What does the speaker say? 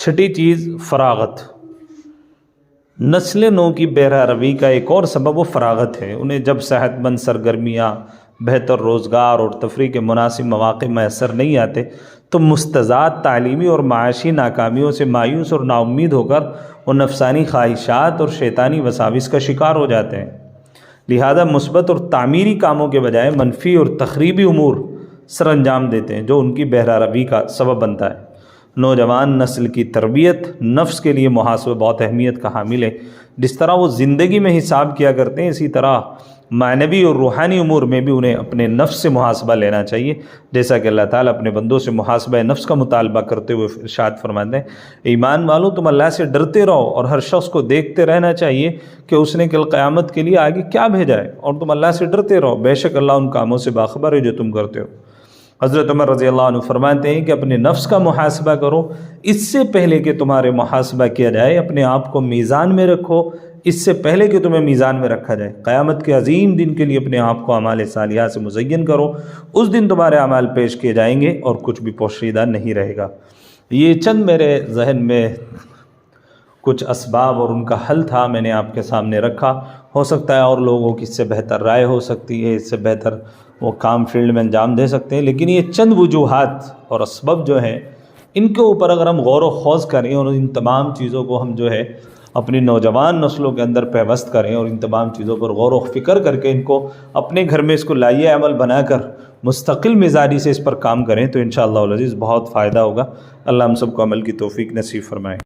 چھٹی چیز فراغت. نسل نو کی بہرہ روی کا ایک اور سبب وہ فراغت ہے. انہیں جب صحت مند سرگرمیاں، بہتر روزگار اور تفریح کے مناسب مواقع میسر نہیں آتے تو مستضاد تعلیمی اور معاشی ناکامیوں سے مایوس اور نا امید ہو کر وہ نفسانی خواہشات اور شیطانی وساوس کا شکار ہو جاتے ہیں. لہذا مثبت اور تعمیری کاموں کے بجائے منفی اور تخریبی امور سر انجام دیتے ہیں جو ان کی بہرہ روی کا سبب بنتا ہے. نوجوان نسل کی تربیت نفس کے لیے محاسبہ بہت اہمیت کا حامل ہے. جس طرح وہ زندگی میں حساب کیا کرتے ہیں، اسی طرح معنوی اور روحانی امور میں بھی انہیں اپنے نفس سے محاسبہ لینا چاہیے. جیسا کہ اللہ تعالیٰ اپنے بندوں سے محاسبہ نفس کا مطالبہ کرتے ہوئے ارشاد فرماتے ہیں، ایمان والو تم اللہ سے ڈرتے رہو اور ہر شخص کو دیکھتے رہنا چاہیے کہ اس نے کل قیامت کے لیے آگے کیا بھیجا ہے، اور تم اللہ سے ڈرتے رہو، بے شک اللہ ان کاموں سے باخبر ہے جو تم کرتے ہو. حضرت عمر رضی اللہ عنہ فرماتے ہیں کہ اپنے نفس کا محاسبہ کرو اس سے پہلے کہ تمہارے محاسبہ کیا جائے. اپنے آپ کو میزان میں رکھو اس سے پہلے کہ تمہیں میزان میں رکھا جائے. قیامت کے عظیم دن کے لیے اپنے آپ کو اعمال صالحہ سے مزین کرو. اس دن تمہارے اعمال پیش کیے جائیں گے اور کچھ بھی پوشیدہ نہیں رہے گا. یہ چند میرے ذہن میں کچھ اسباب اور ان کا حل تھا، میں نے آپ کے سامنے رکھا. ہو سکتا ہے اور لوگوں کی اس سے بہتر رائے ہو سکتی ہے، اس سے بہتر وہ کام فیلڈ میں انجام دے سکتے ہیں، لیکن یہ چند وجوہات اور اسباب جو ہیں ان کے اوپر اگر ہم غور و خوض کریں اور ان تمام چیزوں کو ہم جو ہے اپنی نوجوان نسلوں کے اندر پیوست کریں اور ان تمام چیزوں پر غور و فکر کر کے ان کو اپنے گھر میں اس کو لائیہ عمل بنا کر مستقل مزاجی سے اس پر کام کریں تو انشاءاللہ العزیز بہت فائدہ ہوگا. اللہ ہم سب کو عمل کی توفیق نصیب فرمائے.